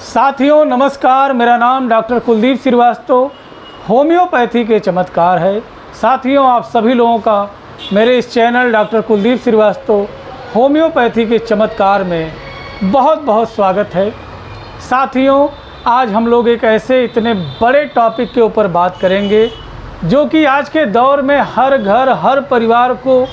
साथियों नमस्कार, मेरा नाम डॉक्टर कुलदीप श्रीवास्तव होम्योपैथी के चमत्कार है। साथियों आप सभी लोगों का मेरे इस channel doctor Kuldeep Srivastava homeopathy के चमत्कार में बहुत बहुत स्वागत है। साथियों आज हम लोग एक ऐसे इतने बड़े टॉपिक के ऊपर बात करेंगे जो कि आज के दौर में हर घर हर परिवार को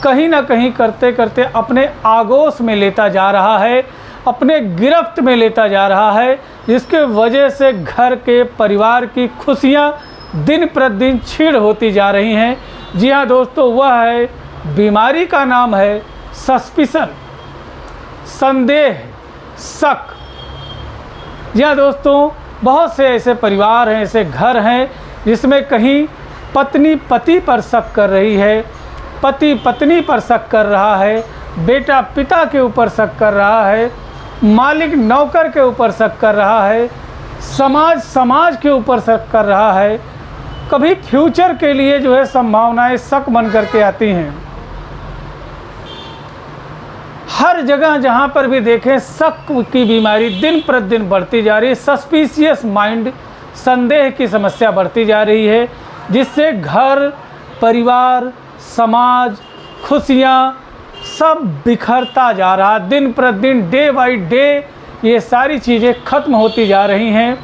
कहीं ना कहीं करते करते अपने आगोश में लेता जा रहा है, अपने गिरफ्त में लेता जा रहा है, जिसके वजह से घर के परिवार की खुशियां दिन प्रतिदिन छीड़ होती जा रही हैं। जी हाँ दोस्तों, वह है बीमारी का नाम है सस्पिशन, संदेह, शक। जी हाँ दोस्तों, बहुत से ऐसे परिवार हैं, ऐसे घर हैं जिसमें कहीं पत्नी पति पर शक कर रही है, पति पत्नी पर शक कर रहा है, बेटा पिता के ऊपर शक कर रहा है, मालिक नौकर के ऊपर शक कर रहा है, समाज के ऊपर शक कर रहा है। कभी फ्यूचर के लिए जो है संभावनाएं शक बन करके आती हैं। हर जगह जहां पर भी देखें शक की बीमारी दिन प्रतिदिन बढ़ती जा रही है। सस्पिशियस माइंड, संदेह की समस्या बढ़ती जा रही है, जिससे घर परिवार समाज खुशियाँ सब बिखरता जा रहा। दिन प्रतिदिन डे बाई डे ये सारी चीज़ें ख़त्म होती जा रही हैं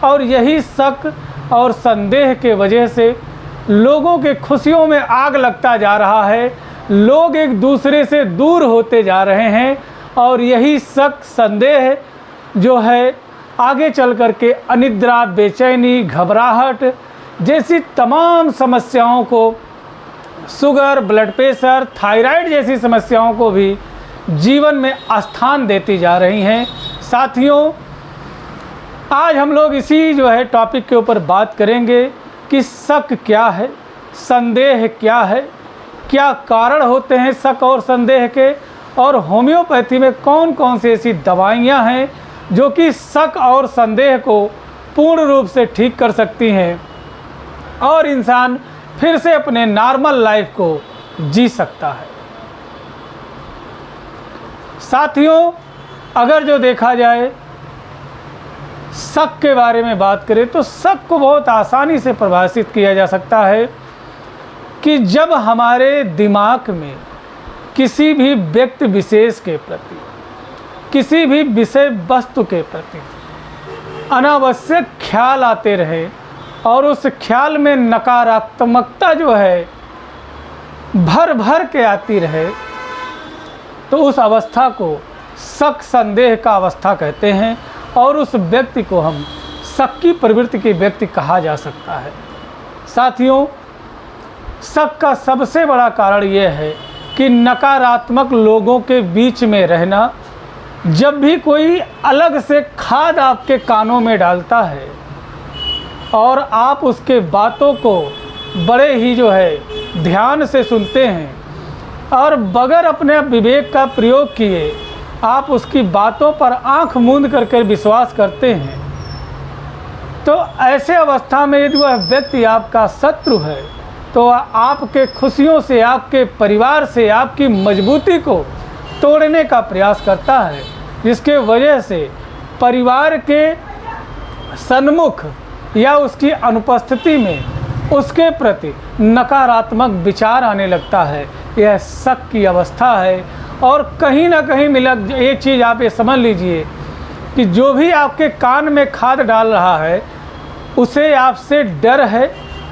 और यही शक और संदेह के वजह से लोगों के खुशियों में आग लगता जा रहा है। लोग एक दूसरे से दूर होते जा रहे हैं और यही शक संदेह जो है आगे चल कर के अनिद्रा, बेचैनी, घबराहट जैसी तमाम समस्याओं को, शुगर, ब्लड प्रेशर, थायराइड जैसी समस्याओं को भी जीवन में स्थान देती जा रही हैं। साथियों आज हम लोग इसी जो है टॉपिक के ऊपर बात करेंगे कि शक क्या है, संदेह क्या है, क्या कारण होते हैं शक और संदेह के, और होम्योपैथी में कौन कौन सी ऐसी दवाइयाँ हैं जो कि शक और संदेह को पूर्ण रूप से ठीक कर सकती हैं और इंसान फिर से अपने नॉर्मल लाइफ को जी सकता है। साथियों अगर जो देखा जाए शक के बारे में बात करें तो शक को बहुत आसानी से परिभाषित किया जा सकता है कि जब हमारे दिमाग में किसी भी व्यक्ति विशेष के प्रति, किसी भी विषय वस्तु के प्रति अनावश्यक ख्याल आते रहे और उस ख्याल में नकारात्मकता जो है भर भर के आती रहे, तो उस अवस्था को शक संदेह का अवस्था कहते हैं और उस व्यक्ति को हम शक की प्रवृत्ति के व्यक्ति कहा जा सकता है। साथियों शक का सबसे बड़ा कारण यह है कि नकारात्मक लोगों के बीच में रहना। जब भी कोई अलग से खाद आपके कानों में डालता है और आप उसके बातों को बड़े ही जो है ध्यान से सुनते हैं और बगैर अपने विवेक का प्रयोग किए आप उसकी बातों पर आंख मूंद करके विश्वास करते हैं, तो ऐसे अवस्था में यदि वह व्यक्ति आपका शत्रु है तो आपके खुशियों से, आपके परिवार से, आपकी मजबूती को तोड़ने का प्रयास करता है, जिसके वजह से परिवार के सन्मुख या उसकी अनुपस्थिति में उसके प्रति नकारात्मक विचार आने लगता है। यह शक की अवस्था है और कहीं ना कहीं एक चीज़ आप ये समझ लीजिए कि जो भी आपके कान में खाद डाल रहा है उसे आपसे डर है।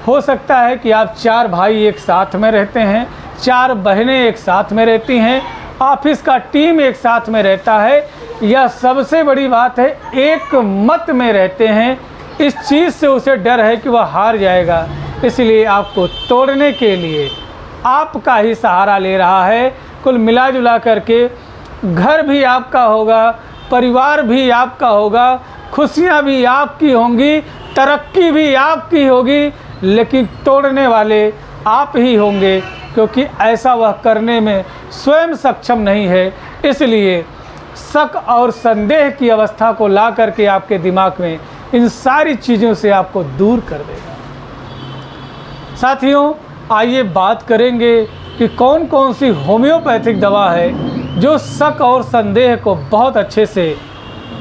हो सकता है कि आप 4 भाई एक साथ में रहते हैं, 4 बहनें एक साथ में रहती हैं, ऑफिस का टीम एक साथ में रहता है, या सबसे बड़ी बात है एक मत में रहते हैं। इस चीज़ से उसे डर है कि वह हार जाएगा, इसलिए आपको तोड़ने के लिए आपका ही सहारा ले रहा है। कुल मिला जुला करके घर भी आपका होगा, परिवार भी आपका होगा, खुशियाँ भी आपकी होंगी, तरक्की भी आपकी होगी, लेकिन तोड़ने वाले आप ही होंगे, क्योंकि ऐसा वह करने में स्वयं सक्षम नहीं है। इसलिए शक और संदेह की अवस्था को ला करके आपके दिमाग में इन सारी चीज़ों से आपको दूर कर देगा। साथियों आइए बात करेंगे कि कौन कौन सी होम्योपैथिक दवा है जो शक और संदेह को बहुत अच्छे से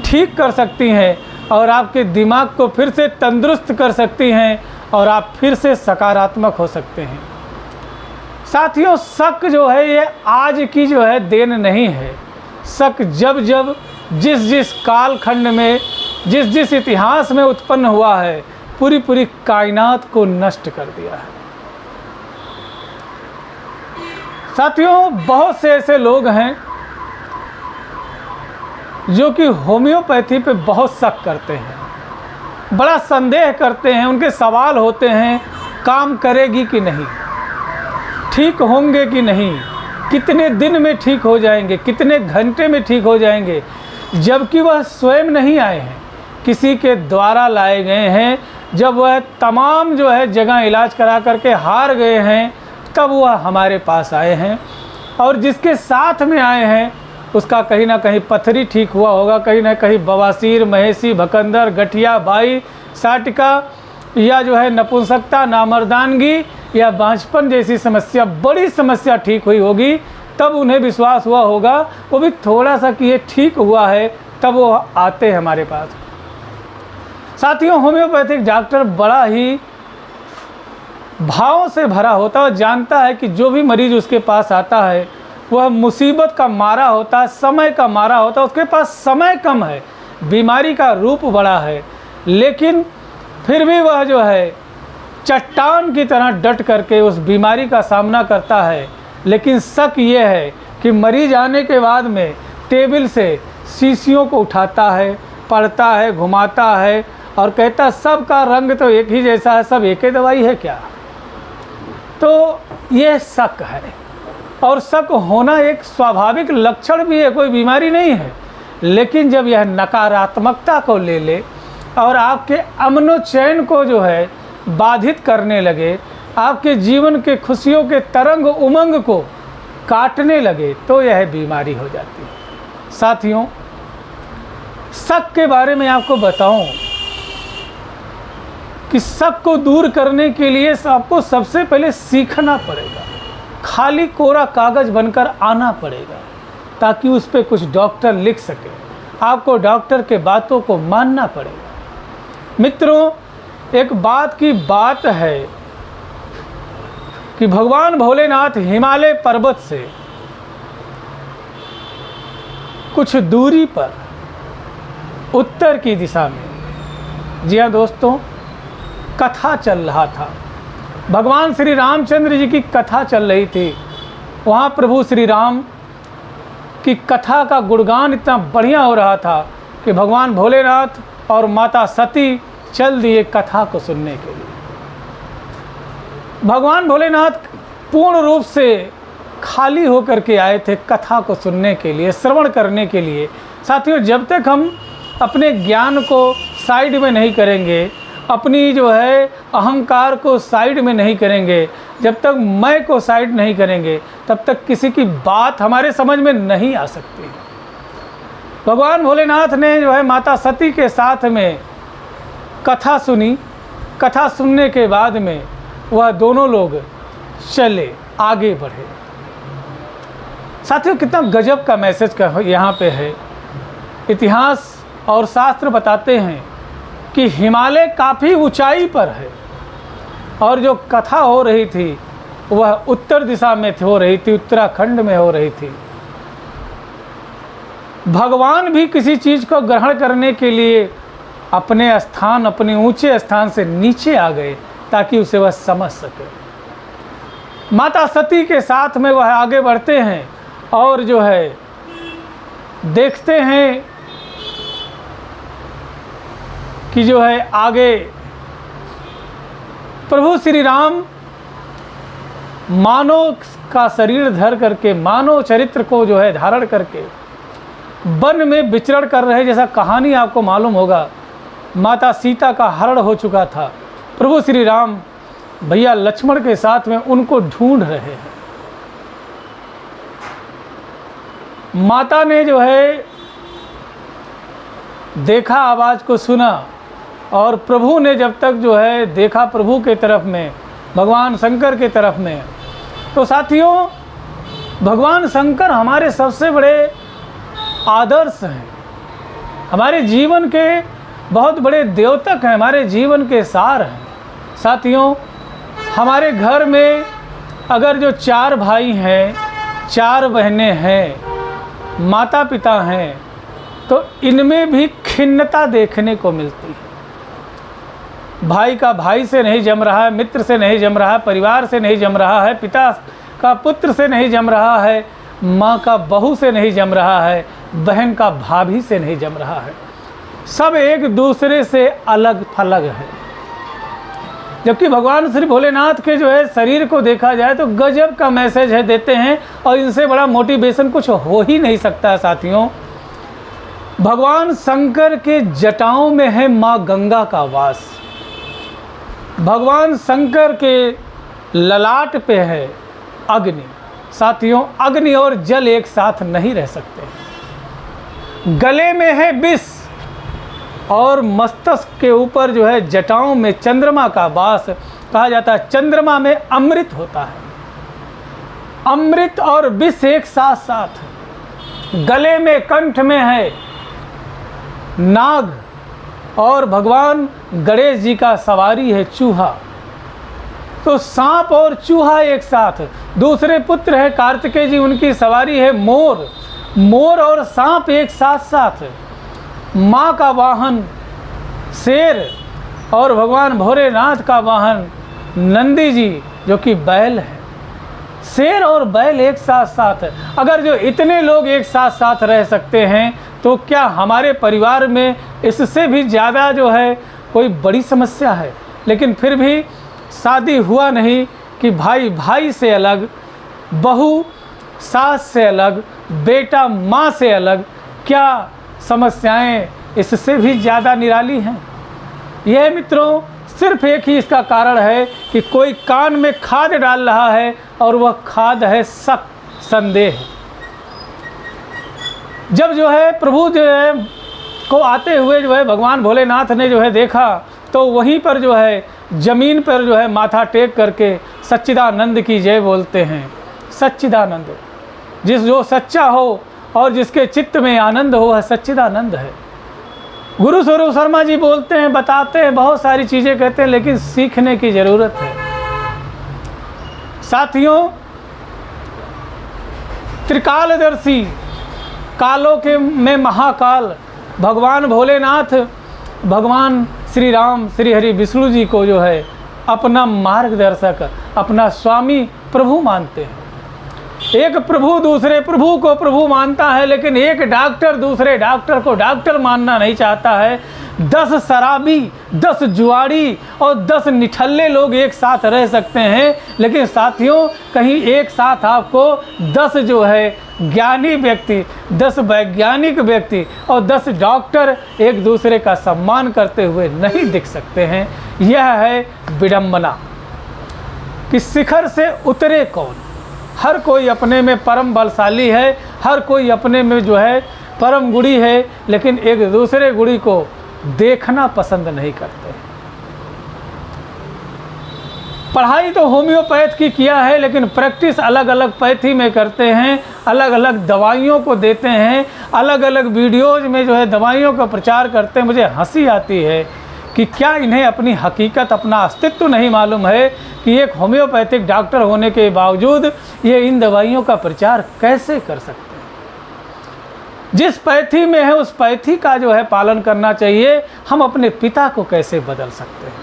ठीक ठीक कर सकती हैं और आपके दिमाग को फिर से तंदुरुस्त कर सकती हैं और आप फिर से सकारात्मक हो सकते हैं। साथियों, शक जो है ये आज की जो है देन नहीं है। शक जब जब जिस जिस कालखंड में जिस जिस इतिहास में उत्पन्न हुआ है, पूरी पूरी कायनात को नष्ट कर दिया है। साथियों, बहुत से ऐसे लोग हैं जो कि होम्योपैथी पे बहुत शक करते हैं, बड़ा संदेह करते हैं। उनके सवाल होते हैं, काम करेगी कि नहीं, ठीक होंगे कि नहीं, कितने दिन में ठीक हो जाएंगे, कितने घंटे में ठीक हो जाएंगे, जबकि वह स्वयं नहीं आए हैं, किसी के द्वारा लाए गए हैं। जब वह तमाम जो है जगह इलाज करा करके हार गए हैं, तब वह हमारे पास आए हैं। और जिसके साथ में आए हैं उसका कहीं ना कहीं पथरी ठीक हुआ होगा, कहीं ना कहीं बवासीर, महेशी, भकंदर, गठिया, बाई, साटिका या जो है नपुंसकता, नामर्दानगी या बांझपन जैसी समस्या, बड़ी समस्या ठीक हुई होगी। तब उन्हें विश्वास हुआ होगा, वो भी थोड़ा सा कि ये ठीक हुआ है, तब वो आते हैं हमारे पास। साथियों, होम्योपैथिक डॉक्टर बड़ा ही भावों से भरा होता है और जानता है कि जो भी मरीज उसके पास आता है वह मुसीबत का मारा होता है, समय का मारा होता है, उसके पास समय कम है, बीमारी का रूप बड़ा है, लेकिन फिर भी वह जो है चट्टान की तरह डट करके उस बीमारी का सामना करता है। लेकिन शक ये है कि मरीज आने के बाद में टेबल से शीशियों को उठाता है, पढ़ता है, घुमाता है और कहता सबका रंग तो एक ही जैसा है, सब एक ही दवाई है क्या। तो ये शक है और शक होना एक स्वाभाविक लक्षण भी है, कोई बीमारी नहीं है। लेकिन जब यह नकारात्मकता को ले ले और आपके अमनो चैन को जो है बाधित करने लगे, आपके जीवन के खुशियों के तरंग उमंग को काटने लगे, तो यह बीमारी हो जाती है। साथियों, शक के बारे में आपको बताऊं कि शक को दूर करने के लिए आपको सबसे पहले सीखना पड़ेगा, खाली कोरा कागज बनकर आना पड़ेगा, ताकि उस पर कुछ डॉक्टर लिख सके। आपको डॉक्टर के बातों को मानना पड़ेगा। मित्रों, एक बात की बात है कि भगवान भोलेनाथ हिमालय पर्वत से कुछ दूरी पर उत्तर की दिशा में, जी हाँ दोस्तों, कथा चल रहा था। भगवान श्री रामचंद्र जी की कथा चल रही थी। वहाँ प्रभु श्री राम की कथा का गुणगान इतना बढ़िया हो रहा था कि भगवान भोलेनाथ और माता सती चल दिए कथा को सुनने के लिए। भगवान भोलेनाथ पूर्ण रूप से खाली होकर के आए थे कथा को सुनने के लिए, श्रवण करने के लिए। साथियों, जब तक हम अपने ज्ञान को साइड में नहीं करेंगे, अपनी जो है अहंकार को साइड में नहीं करेंगे, जब तक मैं को साइड नहीं करेंगे, तब तक किसी की बात हमारे समझ में नहीं आ सकती। भगवान भोलेनाथ ने जो है माता सती के साथ में कथा सुनी। कथा सुनने के बाद में वह दोनों लोग चले, आगे बढ़े। साथियों, कितना गजब का मैसेज का यहाँ पे है। इतिहास और शास्त्र बताते हैं कि हिमालय काफ़ी ऊंचाई पर है और जो कथा हो रही थी वह उत्तर दिशा में हो रही थी, उत्तराखंड में हो रही थी। भगवान भी किसी चीज़ को ग्रहण करने के लिए अपने स्थान, अपने ऊंचे स्थान से नीचे आ गए ताकि उसे वह समझ सके। माता सती के साथ में वह आगे बढ़ते हैं और जो है देखते हैं कि जो है आगे प्रभु श्री राम मानव का शरीर धर करके, मानव चरित्र को जो है धारण करके वन में विचरण कर रहे। जैसा कहानी आपको मालूम होगा, माता सीता का हरण हो चुका था। प्रभु श्री राम भैया लक्ष्मण के साथ में उनको ढूंढ रहे हैं। माता ने जो है देखा, आवाज़ को सुना और प्रभु ने जब तक जो है देखा प्रभु के तरफ में, भगवान शंकर के तरफ में, तो साथियों भगवान शंकर हमारे सबसे बड़े आदर्श हैं। हमारे जीवन के बहुत बड़े द्योतक हैं, हमारे जीवन के सार हैं। साथियों, हमारे घर में अगर जो 4 भाई हैं, 4 बहनें हैं, माता पिता हैं, तो इनमें भी खिन्नता देखने को मिलती है। भाई का भाई से नहीं जम रहा है, मित्र से नहीं जम रहा है, परिवार से नहीं जम रहा है, पिता का पुत्र से नहीं जम रहा है, माँ का बहू से नहीं जम रहा है, बहन का भाभी से नहीं जम रहा है। सब एक दूसरे से अलग थलग है। जबकि भगवान श्री भोलेनाथ के जो है शरीर को देखा जाए तो गजब का मैसेज है देते हैं, और इनसे बड़ा मोटिवेशन कुछ हो ही नहीं सकता है। साथियों, भगवान शंकर के जटाओं में है माँ गंगा का वास। भगवान शंकर के ललाट पे है अग्नि। साथियों, अग्नि और जल एक साथ नहीं रह सकते। गले में है विष और मस्तक के ऊपर जो है जटाओं में चंद्रमा का वास। कहा जाता है चंद्रमा में अमृत होता है। अमृत और विष एक साथ साथ। गले में, कंठ में है नाग, और भगवान गणेश जी का सवारी है चूहा। तो सांप और चूहा एक साथ। दूसरे पुत्र है कार्तिकेय जी, उनकी सवारी है मोर। मोर और सांप एक साथ साथ। माँ का वाहन शेर और भगवान भोलेनाथ का वाहन नंदी जी जो कि बैल है। शेर और बैल एक साथ साथ है। अगर जो इतने लोग एक साथ साथ रह सकते हैं तो क्या हमारे परिवार में इससे भी ज़्यादा जो है कोई बड़ी समस्या है। लेकिन फिर भी शादी हुआ नहीं कि भाई भाई से अलग, बहू सास से अलग, बेटा माँ से अलग। क्या समस्याएं इससे भी ज़्यादा निराली हैं। यह मित्रों सिर्फ एक ही इसका कारण है कि कोई कान में खाद डाल रहा है, और वह खाद है शक, संदेह। जब जो है प्रभु जो है को आते हुए जो है भगवान भोलेनाथ ने जो है देखा, तो वहीं पर जो है जमीन पर जो है माथा टेक करके सच्चिदानंद की जय बोलते हैं। सच्चिदानंद, जो सच्चा हो और जिसके चित्त में आनंद हो, वह सच्चिदानंद है। गुरु स्वरूप शर्मा जी बोलते हैं, बताते हैं, बहुत सारी चीज़ें कहते हैं, लेकिन सीखने की ज़रूरत है। साथियों, त्रिकालदर्शी, कालों के में महाकाल भगवान भोलेनाथ, भगवान श्री राम, श्री हरि विष्णु जी को जो है अपना मार्गदर्शक, अपना स्वामी प्रभु मानते हैं। एक प्रभु दूसरे प्रभु को प्रभु मानता है, लेकिन एक डॉक्टर दूसरे डॉक्टर को डॉक्टर मानना नहीं चाहता है। 10 शराबी, 10 जुआड़ी और 10 निठल्ले लोग एक साथ रह सकते हैं, लेकिन साथियों कहीं एक साथ आपको 10 जो है ज्ञानी व्यक्ति, 10 वैज्ञानिक व्यक्ति और 10 डॉक्टर एक दूसरे का सम्मान करते हुए नहीं दिख सकते हैं। यह है विडंबना कि शिखर से उतरे कौन। हर कोई अपने में परम बलशाली है, हर कोई अपने में जो है परम गुणी है, लेकिन एक दूसरे गुणी को देखना पसंद नहीं करते। पढ़ाई तो होम्योपैथ की किया है, लेकिन प्रैक्टिस अलग अलग पैथी में करते हैं, अलग अलग दवाइयों को देते हैं, अलग अलग वीडियोज़ में जो है दवाइयों का प्रचार करते हैं। मुझे हंसी आती है कि क्या इन्हें अपनी हकीकत, अपना अस्तित्व नहीं मालूम है कि एक होम्योपैथिक डॉक्टर होने के बावजूद ये इन दवाइयों का प्रचार कैसे कर सकते हैं। जिस पैथी में है उस पैथी का जो है पालन करना चाहिए। हम अपने पिता को कैसे बदल सकते हैं।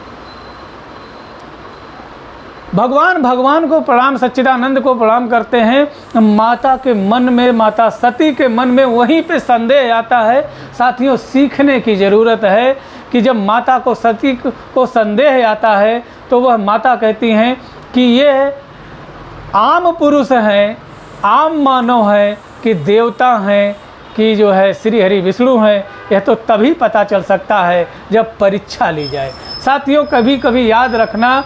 भगवान को प्रणाम, सच्चिदानंद को प्रणाम करते हैं। माता के मन में, माता सती के मन में वहीं पे संदेह आता है। साथियों, सीखने की ज़रूरत है कि जब माता को, सती को संदेह आता है तो वह माता कहती हैं कि ये आम पुरुष हैं, आम मानव हैं कि देवता हैं कि जो है श्री हरि विष्णु हैं। यह तो तभी पता चल सकता है जब परीक्षा ली जाए। साथियों, कभी कभी याद रखना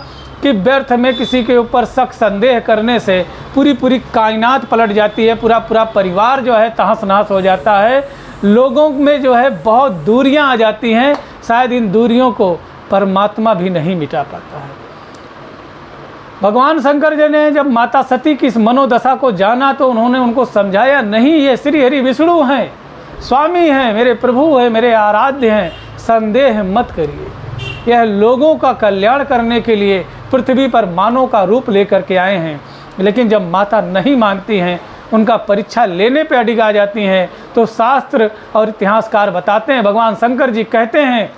कि व्यर्थ में किसी के ऊपर शक, संदेह करने से पूरी कायनात पलट जाती है, पूरा परिवार जो है तहस नहस हो जाता है। लोगों में जो है बहुत दूरियां आ जाती हैं। शायद इन दूरियों को परमात्मा भी नहीं मिटा पाता है। भगवान शंकर जी ने जब माता सती की इस मनोदशा को जाना तो उन्होंने उनको समझाया, नहीं ये श्री हरि विष्णु हैं, स्वामी हैं, मेरे प्रभु हैं, मेरे आराध्य हैं, संदेह मत करिए। यह लोगों का कल्याण करने के लिए पृथ्वी पर मानव का रूप लेकर के आए हैं। लेकिन जब माता नहीं मानती हैं, उनका परीक्षा लेने पे अडिग आ जाती हैं, तो शास्त्र और इतिहासकार बताते हैं, भगवान शंकर जी कहते हैं,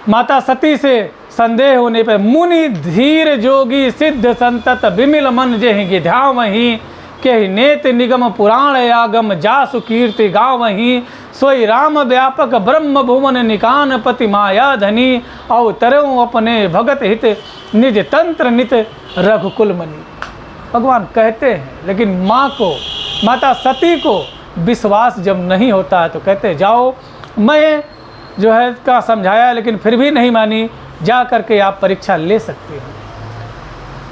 माता सती से संदेह होने पर मुनि धीर जोगी सिद्ध संतत विमिल मन जेहि गिध्या वहीं के नेत निगम पुराण आगम जासु कीर्ति गाँव वहीं सोई राम व्यापक ब्रह्म भुवन निकान पति माया धनी अवतरऊँ अपने भगत हित निज तंत्र नित रघुकुल मनी। भगवान कहते हैं, लेकिन माँ को, माता सती को विश्वास जब नहीं होता है तो कहते जाओ, मैं जो है का समझाया लेकिन फिर भी नहीं मानी, जा करके आप परीक्षा ले सकते हो।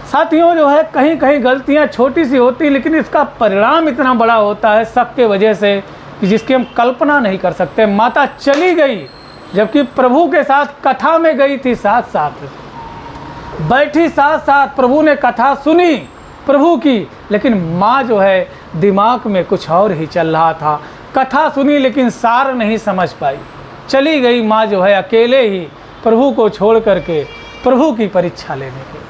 साथियों, जो है कहीं कहीं गलतियां छोटी सी होती, लेकिन इसका परिणाम इतना बड़ा होता है शक के वजह से कि जिसकी हम कल्पना नहीं कर सकते। माता चली गई, जबकि प्रभु के साथ कथा में गई थी, साथ साथ बैठी, साथ साथ प्रभु ने कथा सुनी प्रभु की, लेकिन माँ जो है दिमाग में कुछ और ही चल रहा था। कथा सुनी लेकिन सार नहीं समझ पाई, चली गई माँ जो है अकेले ही प्रभु को छोड़ करके प्रभु की परीक्षा लेने के।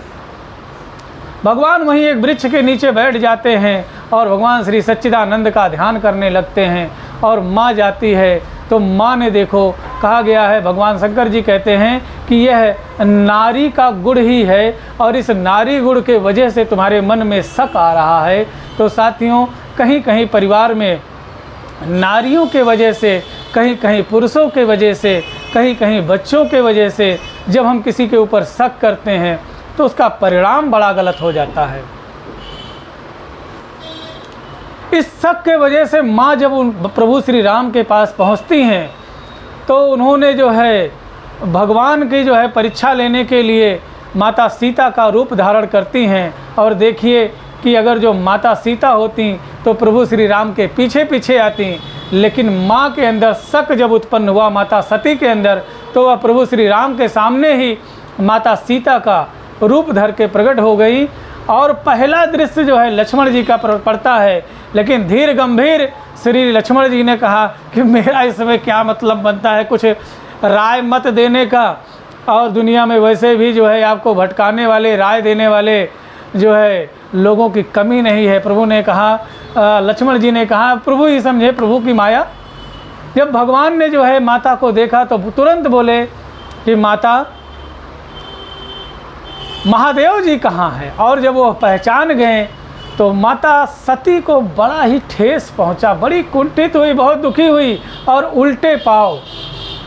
भगवान वहीं एक वृक्ष के नीचे बैठ जाते हैं और भगवान श्री सच्चिदानंद का ध्यान करने लगते हैं, और माँ जाती है तो माँ ने, देखो कहा गया है, भगवान शंकर जी कहते हैं कि यह नारी का गुण ही है, और इस नारी गुण के वजह से तुम्हारे मन में शक आ रहा है। तो साथियों, कहीं कहीं परिवार में नारियों के वजह से, कहीं कहीं पुरुषों के वजह से, कहीं कहीं बच्चों के वजह से जब हम किसी के ऊपर शक करते हैं तो उसका परिणाम बड़ा गलत हो जाता है। इस शक के वजह से माँ जब उन प्रभु श्री राम के पास पहुँचती हैं तो उन्होंने जो है भगवान की जो है परीक्षा लेने के लिए माता सीता का रूप धारण करती हैं। और देखिए कि अगर जो माता सीता होती तो प्रभु श्री राम के पीछे पीछे आती, लेकिन माँ के अंदर शक जब उत्पन्न हुआ माता सती के अंदर, तो वह प्रभु श्री राम के सामने ही माता सीता का रूप धर के प्रकट हो गई। और पहला दृश्य जो है लक्ष्मण जी का पड़ता है, लेकिन धीर गंभीर श्री लक्ष्मण जी ने कहा कि मेरा इसमें क्या मतलब बनता है कुछ राय मत देने का, और दुनिया में वैसे भी जो है आपको भटकाने वाले, राय देने वाले जो है लोगों की कमी नहीं है। प्रभु ने कहा, लक्ष्मण जी ने कहा, प्रभु ही समझे प्रभु की माया। जब भगवान ने जो है माता को देखा तो तुरंत बोले कि माता, महादेव जी कहाँ हैं। और जब वो पहचान गए तो माता सती को बड़ा ही ठेस पहुंचा, बड़ी कुंठित हुई, बहुत दुखी हुई और उल्टे पांव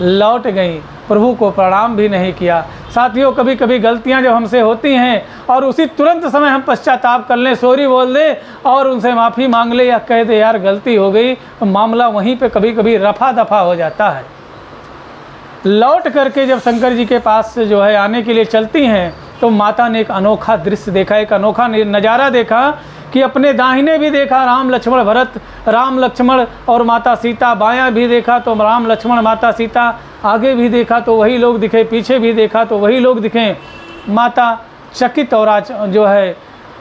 लौट गई, प्रभु को प्रणाम भी नहीं किया। साथियों, कभी कभी गलतियां जब हमसे होती हैं और उसी तुरंत समय हम पश्चाताप कर लें, सॉरी बोल दे और उनसे माफ़ी मांग ले या कह दे यार गलती हो गई, तो मामला वहीं पे कभी कभी रफा दफा हो जाता है। लौट करके जब शंकर जी के पास से जो है आने के लिए चलती हैं तो माता ने एक अनोखा दृश्य देखा, एक अनोखा नज़ारा देखा कि अपने दाहिने भी देखा राम लक्ष्मण भरत, राम लक्ष्मण और माता सीता, बायां भी देखा तो राम लक्ष्मण माता सीता, आगे भी देखा तो वही लोग दिखे, पीछे भी देखा तो वही लोग दिखे। माता चकित और जो है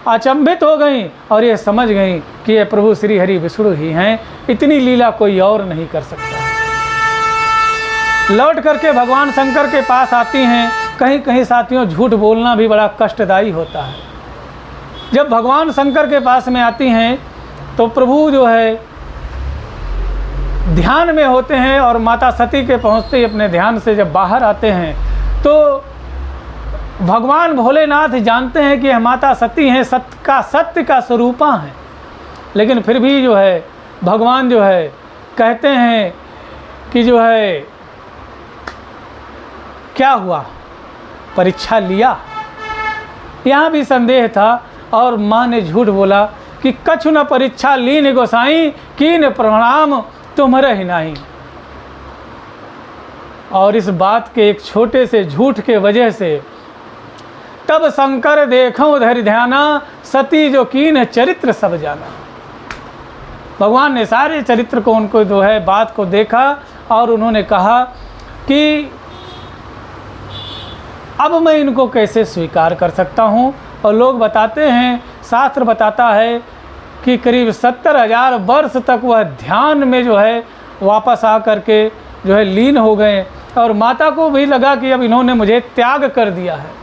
अचंभित हो गई और ये समझ गई कि ये प्रभु श्री हरि विष्णु ही हैं, इतनी लीला कोई और नहीं कर सकता। लौट करके भगवान शंकर के पास आती हैं। कहीं कहीं साथियों झूठ बोलना भी बड़ा कष्टदायी होता है। जब भगवान शंकर के पास में आती हैं तो प्रभु जो है ध्यान में होते हैं और माता सती के पहुँचते ही अपने ध्यान से जब बाहर आते हैं तो भगवान भोलेनाथ जानते हैं कि माता सती हैं, सत्य का स्वरूपा हैं, लेकिन फिर भी जो है भगवान जो है कहते हैं कि जो है क्या हुआ, परीक्षा लिया। यहाँ भी संदेह था और माँ ने झूठ बोला कि कछु न परीक्षा लीन गोसाई, कीन प्रणाम तुम्हारे ही नहीं। और इस बात के एक छोटे से झूठ के वजह से तब शंकर देखो धरि ध्याना, सती जो कीन चरित्र सब जाना। भगवान ने सारे चरित्र को, उनको जो है बात को देखा और उन्होंने कहा कि अब मैं इनको कैसे स्वीकार कर सकता हूँ। और लोग बताते हैं, शास्त्र बताता है कि करीब 70,000 वर्ष तक वह ध्यान में जो है वापस आ करके जो है लीन हो गए, और माता को भी लगा कि अब इन्होंने मुझे त्याग कर दिया है।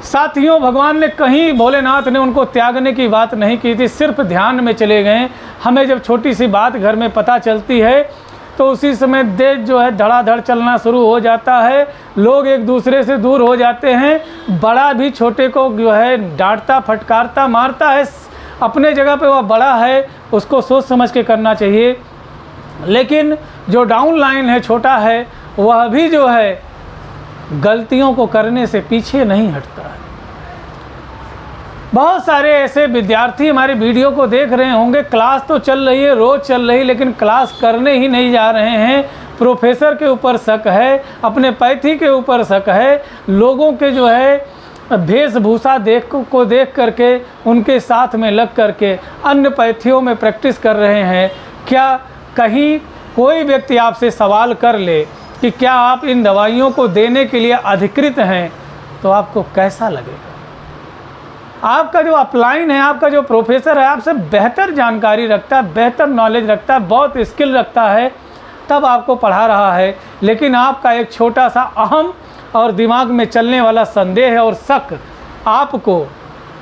साथियों, भगवान ने कहीं, भोलेनाथ ने उनको त्यागने की बात नहीं की थी, सिर्फ ध्यान में चले गए। हमें जब छोटी सी बात घर में पता चलती है तो उसी समय देश जो है धड़ाधड़ चलना शुरू हो जाता है, लोग एक दूसरे से दूर हो जाते हैं, बड़ा भी छोटे को जो है डांटता फटकारता मारता है। अपने जगह पे वह बड़ा है, उसको सोच समझ के करना चाहिए, लेकिन जो डाउन लाइन है, छोटा है, वह भी जो है गलतियों को करने से पीछे नहीं हटता है। बहुत सारे ऐसे विद्यार्थी हमारे वीडियो को देख रहे होंगे, क्लास तो चल रही है, रोज़ चल रही, लेकिन क्लास करने ही नहीं जा रहे हैं। प्रोफेसर के ऊपर शक है, अपने पैथी के ऊपर शक है, लोगों के जो है वेशभूषा देख करके उनके साथ में लग करके अन्य पैथियों में प्रैक्टिस कर रहे हैं। क्या कहीं कोई व्यक्ति आपसे सवाल कर ले कि क्या आप इन दवाइयों को देने के लिए अधिकृत हैं, तो आपको कैसा लगेगा? आपका जो अपलाइन है, आपका जो प्रोफेसर है, आपसे बेहतर जानकारी रखता है, बेहतर नॉलेज रखता है, बहुत स्किल रखता है, तब आपको पढ़ा रहा है, लेकिन आपका एक छोटा सा अहम और दिमाग में चलने वाला संदेह और शक आपको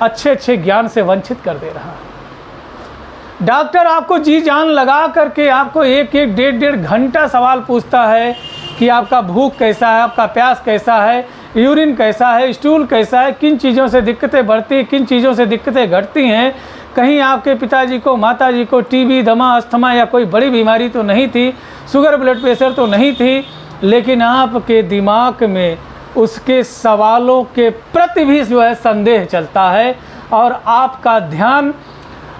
अच्छे अच्छे ज्ञान से वंचित कर दे रहा है। डॉक्टर आपको जी जान लगा करके आपको एक एक डेढ़ घंटा सवाल पूछता है कि आपका भूख कैसा है, आपका प्यास कैसा है, यूरिन कैसा है, स्टूल कैसा है, किन चीज़ों से दिक्कतें बढ़ती हैं, किन चीज़ों से दिक्कतें घटती हैं, कहीं आपके पिताजी को, माताजी को टीबी, दमा, अस्थमा या कोई बड़ी बीमारी तो नहीं थी, शुगर, ब्लड प्रेशर तो नहीं थी, लेकिन आपके दिमाग में उसके सवालों के प्रति भी जो है संदेह चलता है, और आपका ध्यान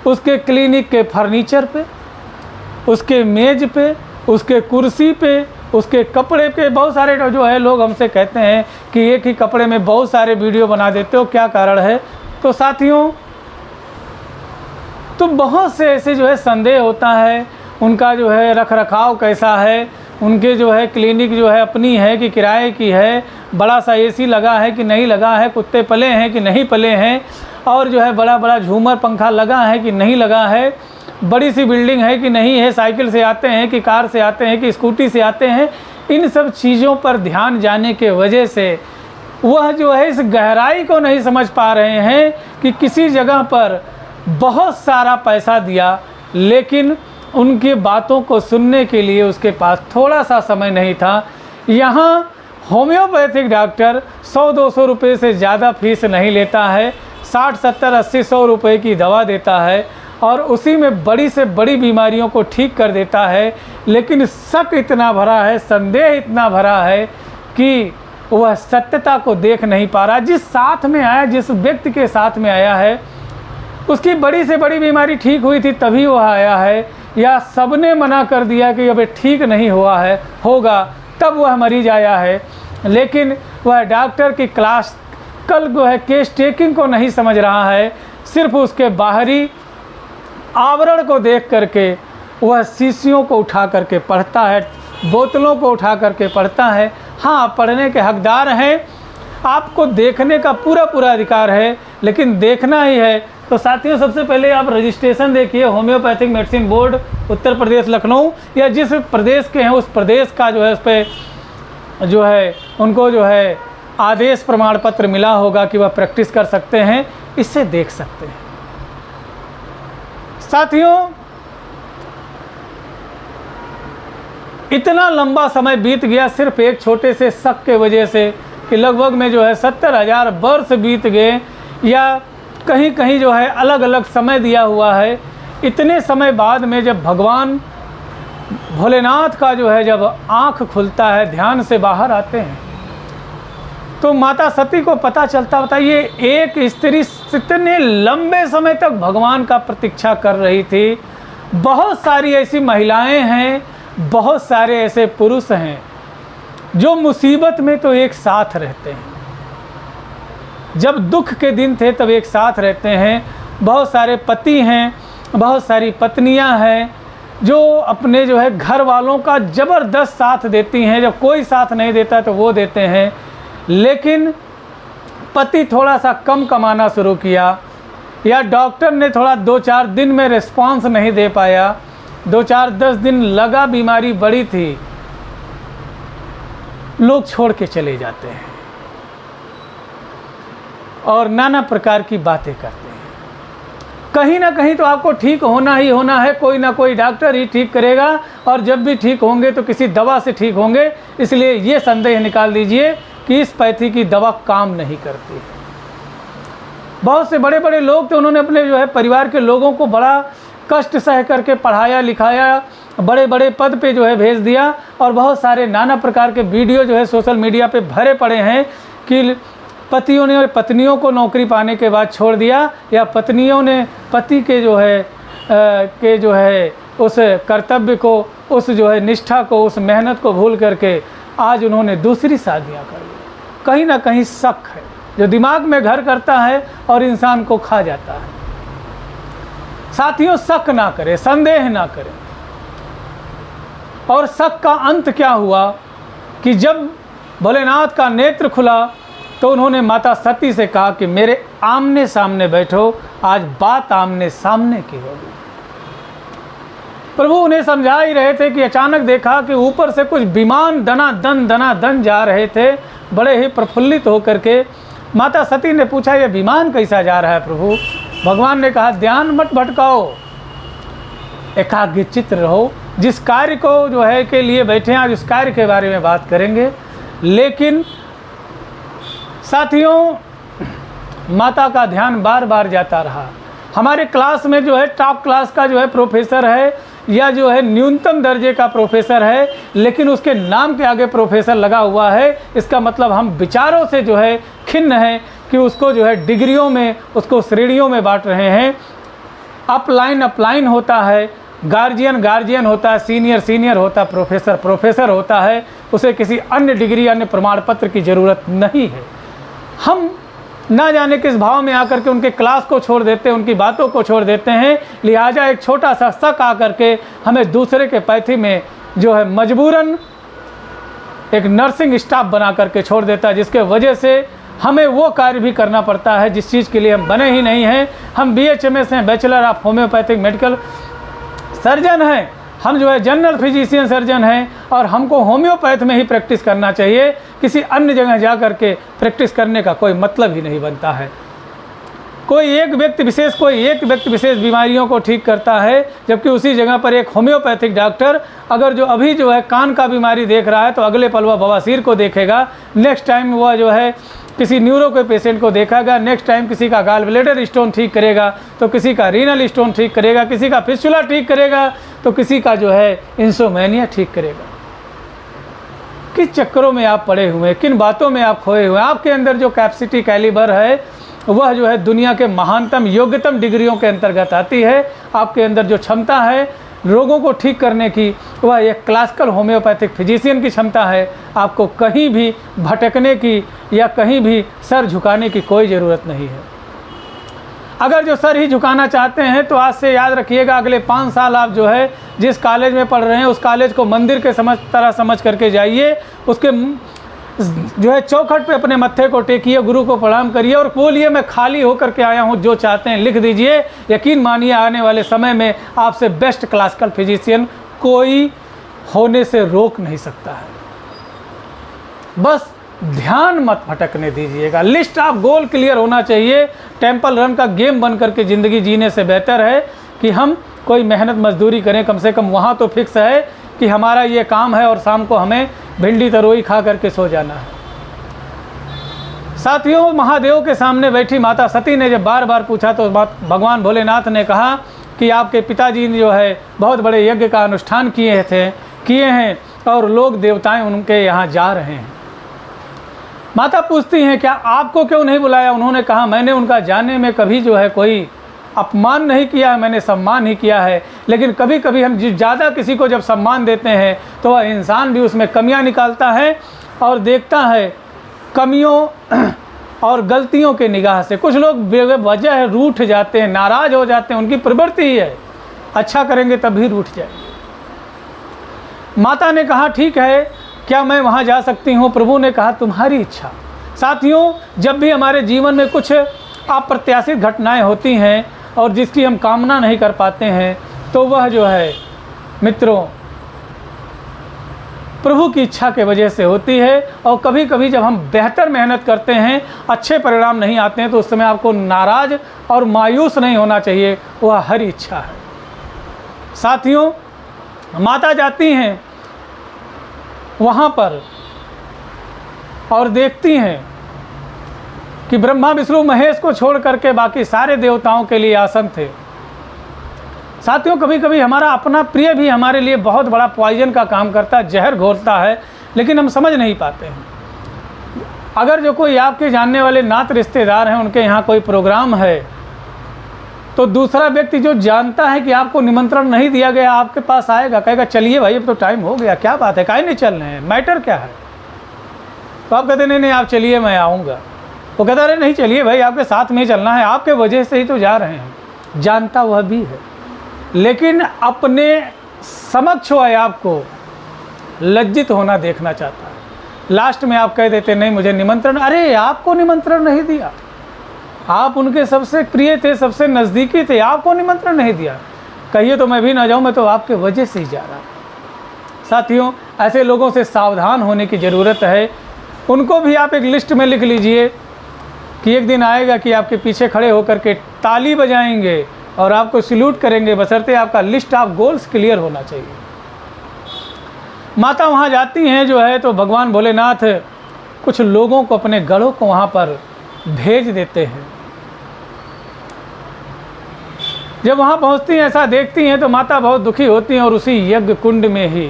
उसके क्लिनिक के फर्नीचर पे, उसके मेज पे, उसके कुर्सी पे, उसके कपड़े पे। बहुत सारे जो है लोग हमसे कहते हैं कि एक ही कपड़े में बहुत सारे वीडियो बना देते हो, क्या कारण है? तो साथियों, तो बहुत से ऐसे जो है संदेह होता है, उनका जो है रख रखाव कैसा है, उनके जो है क्लिनिक जो है अपनी है कि किराए की है, बड़ा सा एसी लगा है कि नहीं लगा है, कुत्ते पले हैं कि नहीं पले हैं, और जो है बड़ा बड़ा झूमर पंखा लगा है कि नहीं लगा है, बड़ी सी बिल्डिंग है कि नहीं है, साइकिल से आते हैं कि कार से आते हैं कि स्कूटी से आते हैं। इन सब चीज़ों पर ध्यान जाने के वजह से वह जो है इस गहराई को नहीं समझ पा रहे हैं कि किसी जगह पर बहुत सारा पैसा दिया, लेकिन उनकी बातों को सुनने के लिए उसके पास थोड़ा सा समय नहीं था। यहाँ होम्योपैथिक डॉक्टर 100-200 रुपये से ज़्यादा फीस नहीं लेता है, 60-70-80-100 रुपये की दवा देता है, और उसी में बड़ी से बड़ी बीमारियों को ठीक कर देता है। लेकिन शक इतना भरा है, संदेह इतना भरा है कि वह सत्यता को देख नहीं पा रहा। जिस साथ में आया, जिस व्यक्ति के साथ में आया है, उसकी बड़ी से बड़ी बीमारी ठीक हुई थी तभी वह आया है, या सबने मना कर दिया कि अब ठीक नहीं हुआ है, होगा, तब वह मरीज आया है। लेकिन वह डॉक्टर की क्लास कल जो है केस टेकिंग को नहीं समझ रहा है, सिर्फ उसके बाहरी आवरण को देख करके वह शीशियों को उठा करके पढ़ता है, बोतलों को उठा करके पढ़ता है। हाँ, आप पढ़ने के हकदार हैं, आपको देखने का पूरा अधिकार है, लेकिन देखना ही है। तो साथियों, सबसे पहले आप रजिस्ट्रेशन देखिए, homeopathic medicine board Uttar Pradesh Lucknow, या जिस प्रदेश के हैं उस प्रदेश का जो है उस पर जो है उनको जो है आदेश प्रमाण पत्र मिला होगा कि वह प्रैक्टिस कर सकते हैं, इससे देख सकते हैं। साथियों, इतना लंबा समय बीत गया सिर्फ एक छोटे से शक के वजह से कि लगभग में जो है 70,000 वर्ष बीत गए, या कहीं कहीं जो है अलग अलग समय दिया हुआ है। इतने समय बाद में जब भगवान भोलेनाथ का जो है जब आँख खुलता है, ध्यान से बाहर आते हैं, तो माता सती को पता चलता, बताइए, एक स्त्री इतने लंबे समय तक भगवान का प्रतीक्षा कर रही थी। बहुत सारी ऐसी महिलाएं हैं, बहुत सारे ऐसे पुरुष हैं जो मुसीबत में तो एक साथ रहते हैं, जब दुख के दिन थे तब एक साथ रहते हैं। बहुत सारे पति हैं, बहुत सारी पत्नियां हैं जो अपने जो है घर वालों का ज़बरदस्त साथ देती हैं, जब कोई साथ नहीं देता तो वो देते हैं। लेकिन पति थोड़ा सा कम कमाना शुरू किया, या डॉक्टर ने थोड़ा 2-4 दिन में रिस्पांस नहीं दे पाया, 2-4-10 दिन लगा, बीमारी बड़ी थी, लोग छोड़ के चले जाते हैं और नाना प्रकार की बातें करते हैं। कहीं ना कहीं तो आपको ठीक होना ही होना है, कोई ना कोई डॉक्टर ही ठीक करेगा, और जब भी ठीक होंगे तो किसी दवा से ठीक होंगे। इसलिए ये संदेह निकाल दीजिए कि इस पैथी की दवा काम नहीं करती है। बहुत से बड़े बड़े लोग थे, उन्होंने अपने जो है परिवार के लोगों को बड़ा कष्ट सह करके पढ़ाया लिखाया, बड़े बड़े पद पे जो है भेज दिया, और बहुत सारे नाना प्रकार के वीडियो जो है सोशल मीडिया पे भरे पड़े हैं कि पतियों ने और पत्नियों को नौकरी पाने के बाद छोड़ दिया, या पत्नियों ने पति के जो है उस कर्तव्य को, उस जो है निष्ठा को, उस मेहनत को भूल करके आज उन्होंने दूसरी शादियाँ कर ली। कहीं ना कहीं शक है जो दिमाग में घर करता है और इंसान को खा जाता है। साथियों, शक ना करें, संदेह ना करें। और शक का अंत क्या हुआ कि जब भोलेनाथ का नेत्र खुला तो उन्होंने माता सती से कहा कि मेरे आमने सामने बैठो, आज बात आमने सामने की होगी। प्रभु उन्हें समझा ही रहे थे कि अचानक देखा कि ऊपर से कुछ विमान दनादन जा रहे थे, बड़े ही प्रफुल्लित होकर के। माता सती ने पूछा, ये विमान कैसा जा रहा है प्रभु? भगवान ने कहा, ध्यान मत भटकाओ, एकाग्रचित्त रहो। जिस कार्य को जो है के लिए बैठे हैं, आज उस कार्य के बारे में बात करेंगे। लेकिन साथियों, माता का ध्यान बार बार जाता रहा। हमारे क्लास में जो है टॉप क्लास का जो है प्रोफेसर है, या जो है न्यूनतम दर्जे का प्रोफेसर है, लेकिन उसके नाम के आगे प्रोफेसर लगा हुआ है। इसका मतलब हम विचारों से जो है खिन्न हैं कि उसको जो है डिग्रियों में, उसको श्रेणियों में बांट रहे हैं। अपलाइन होता है, गार्जियन होता है, सीनियर होता है, प्रोफेसर होता है। उसे किसी अन्य डिग्री, अन्य प्रमाण पत्र की ज़रूरत नहीं है। हम ना जाने किस भाव में आकर के उनके क्लास को छोड़ देते हैं, उनकी बातों को छोड़ देते हैं। लिहाजा एक छोटा सा शक आकर के हमें दूसरे के पैथी में जो है मजबूरन एक नर्सिंग स्टाफ बना करके छोड़ देता है, जिसके वजह से हमें वो कार्य भी करना पड़ता है जिस चीज़ के लिए हम बने ही नहीं हैं। हम BHMS हैं, bachelor of homeopathic medical surgeon हैं, हम जो है जनरल फिजिशियन सर्जन हैं, और हमको होम्योपैथ में ही प्रैक्टिस करना चाहिए। किसी अन्य जगह जा कर के प्रैक्टिस करने का कोई मतलब ही नहीं बनता है। कोई एक व्यक्ति विशेष बीमारियों को ठीक करता है, जबकि उसी जगह पर एक होम्योपैथिक डॉक्टर अगर जो अभी जो है कान का बीमारी देख रहा है तो अगले पल वह बवासीर को देखेगा, नेक्स्ट टाइम वह जो है किसी न्यूरो के पेशेंट को देखेगा, नेक्स्ट टाइम किसी का गॉल ब्लैडर स्टोन ठीक करेगा तो किसी का रीनल स्टोन ठीक करेगा, किसी का फिस्टुला ठीक करेगा तो किसी का जो है इंसोमेनिया ठीक करेगा। किस चक्करों में आप पड़े हुए हैं, किन बातों में आप खोए हुए हैं? आपके अंदर जो कैपेसिटी कैलिबर है वह जो है दुनिया के महानतम योग्यतम डिग्रियों के अंतर्गत आती है। आपके अंदर जो क्षमता है रोगों को ठीक करने की, वह एक क्लासिकल होम्योपैथिक फिजिशियन की क्षमता है। आपको कहीं भी भटकने की या कहीं भी सर झुकाने की कोई ज़रूरत नहीं है। अगर जो सर ही झुकाना चाहते हैं तो आज से याद रखिएगा, अगले 5 साल आप जो है जिस कॉलेज में पढ़ रहे हैं उस कॉलेज को मंदिर के तरह समझ करके जाइए। उसके जो है चौखट पे अपने मत्थे को टेकिए, गुरु को प्रणाम करिए और बोलिए, मैं खाली होकर के आया हूँ, जो चाहते हैं लिख दीजिए। यकीन मानिए आने वाले समय में आपसे बेस्ट क्लासिकल फिजिशियन कोई होने से रोक नहीं सकता है। बस ध्यान मत भटकने दीजिएगा। लिस्ट ऑफ गोल क्लियर होना चाहिए। टेम्पल रन का गेम बन करके ज़िंदगी जीने से बेहतर है कि हम कोई मेहनत मजदूरी करें। कम से कम वहाँ तो फिक्स है कि हमारा ये काम है और शाम को हमें भिंडी तरोई खा करके सो जाना है। साथियों, महादेव के सामने बैठी माता सती ने जब बार बार पूछा तो भगवान भोलेनाथ ने कहा कि आपके पिताजी ने जो है बहुत बड़े यज्ञ का अनुष्ठान किए हैं और लोग देवताएं उनके यहाँ जा रहे हैं। माता पूछती हैं, क्या आपको क्यों नहीं बुलाया? उन्होंने कहा, मैंने उनका जाने में कभी जो है कोई अपमान नहीं किया है, मैंने सम्मान ही किया है। लेकिन कभी कभी हम ज़्यादा किसी को जब सम्मान देते हैं तो वह इंसान भी उसमें कमियां निकालता है और देखता है कमियों और गलतियों के निगाह से। कुछ लोग बेवजह है रूठ जाते हैं, नाराज़ हो जाते हैं, उनकी प्रवृत्ति ही है। अच्छा करेंगे तब भी रूठ जाएंगे। माता ने कहा, ठीक है, क्या मैं वहाँ जा सकती हूँ? प्रभु ने कहा, तुम्हारी इच्छा। साथियों, जब भी हमारे जीवन में कुछ अप्रत्याशित घटनाएं होती हैं और जिसकी हम कामना नहीं कर पाते हैं, तो वह जो है मित्रों प्रभु की इच्छा के वजह से होती है। और कभी कभी जब हम बेहतर मेहनत करते हैं, अच्छे परिणाम नहीं आते हैं, तो उस समय आपको नाराज़ और मायूस नहीं होना चाहिए, वह हरी इच्छा है। साथियों, माता जाती हैं वहाँ पर और देखती हैं कि ब्रह्मा विष्णु महेश को छोड़ करके बाकी सारे देवताओं के लिए आसन थे। साथियों, कभी कभी हमारा अपना प्रिय भी हमारे लिए बहुत बड़ा पॉइजन का काम करता है, जहर घोलता है, लेकिन हम समझ नहीं पाते हैं। अगर जो कोई आपके जानने वाले नात रिश्तेदार हैं, उनके यहाँ कोई प्रोग्राम है, तो दूसरा व्यक्ति जो जानता है कि आपको निमंत्रण नहीं दिया गया, आपके पास आएगा, कहेगा चलिए भाई अब तो टाइम हो गया, क्या बात है, काहे नहीं चल रहे हैं, मैटर क्या है। तो आप कहते नहीं आप चलिए मैं आऊँगा। वो कहता अरे नहीं चलिए भाई, आपके साथ में ही चलना है, आपके वजह से ही तो जा रहे हैं। जानता वह भी है, लेकिन अपने समक्ष हुआ आपको लज्जित होना देखना चाहता है। लास्ट में आप कह देते नहीं मुझे निमंत्रण, अरे आपको निमंत्रण नहीं दिया, आप उनके सबसे प्रिय थे, सबसे नज़दीकी थे, आपको निमंत्रण नहीं दिया। कहिए तो मैं भी ना जाऊं, मैं तो आपके वजह से ही जा रहा। साथियों, ऐसे लोगों से सावधान होने की ज़रूरत है। उनको भी आप एक लिस्ट में लिख लीजिए कि एक दिन आएगा कि आपके पीछे खड़े होकर के ताली बजाएंगे और आपको सल्यूट करेंगे, बशर्ते आपका लिस्ट ऑफ गोल्स क्लियर होना चाहिए। माता वहाँ जाती हैं जो है, तो भगवान भोलेनाथ कुछ लोगों को, अपने गढ़ों को वहाँ पर भेज देते हैं। जब वहाँ पहुँचती हैं, ऐसा देखती हैं, तो माता बहुत दुखी होती हैं और उसी यज्ञ कुंड में ही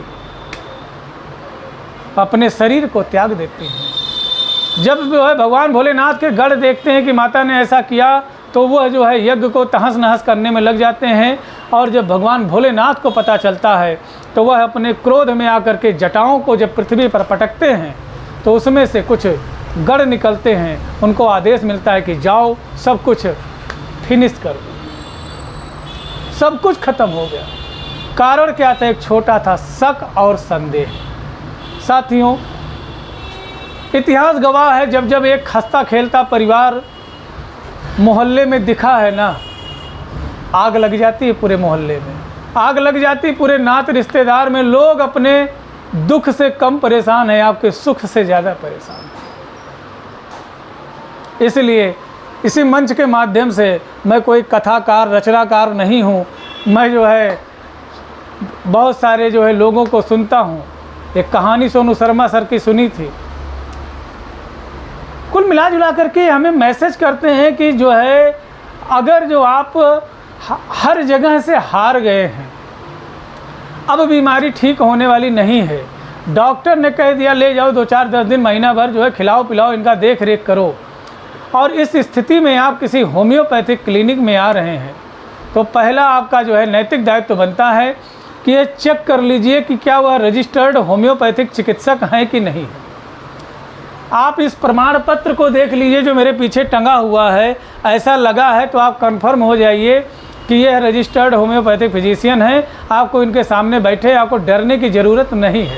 अपने शरीर को त्याग देती हैं। जब जो है भगवान भोलेनाथ के गढ़ देखते हैं कि माता ने ऐसा किया, तो वह जो है यज्ञ को तहस नहस करने में लग जाते हैं। और जब भगवान भोलेनाथ को पता चलता है, तो वह अपने क्रोध में आकर के जटाओं को जब पृथ्वी पर पटकते हैं, तो उसमें से कुछ गढ़ निकलते हैं। उनको आदेश मिलता है कि जाओ सब कुछ फिनिश करो। सब कुछ खत्म हो गया। कारण क्या था? एक छोटा था शक और संदेह। साथियों, इतिहास गवाह है, जब जब एक हंसता खेलता परिवार मोहल्ले में दिखा है ना, आग लग जाती है पूरे मोहल्ले में, आग लग जाती पूरे नात रिश्तेदार में। लोग अपने दुख से कम परेशान है, आपके सुख से ज़्यादा परेशान है। इसलिए इसी मंच के माध्यम से, मैं कोई कथाकार रचनाकार नहीं हूँ, मैं जो है बहुत सारे जो है लोगों को सुनता हूँ। एक कहानी सोनू शर्मा सर की सुनी थी। कुल मिला जुला करके हमें मैसेज करते हैं कि जो है, अगर जो आप हर जगह से हार गए हैं, अब बीमारी ठीक होने वाली नहीं है, डॉक्टर ने कह दिया ले जाओ 2-4-10 दिन महीना भर जो है खिलाओ पिलाओ, इनका देख रेख करो, और इस स्थिति में आप किसी होम्योपैथिक क्लिनिक में आ रहे हैं, तो पहला आपका जो है नैतिक दायित्व बनता है कि ये चेक कर लीजिए कि क्या वह रजिस्टर्ड होम्योपैथिक चिकित्सक हैं कि नहीं है। आप इस प्रमाण पत्र को देख लीजिए जो मेरे पीछे टंगा हुआ है, ऐसा लगा है तो आप कंफर्म हो जाइए कि यह रजिस्टर्ड होम्योपैथिक फिजिशियन है। आपको इनके सामने बैठे, आपको डरने की ज़रूरत नहीं है।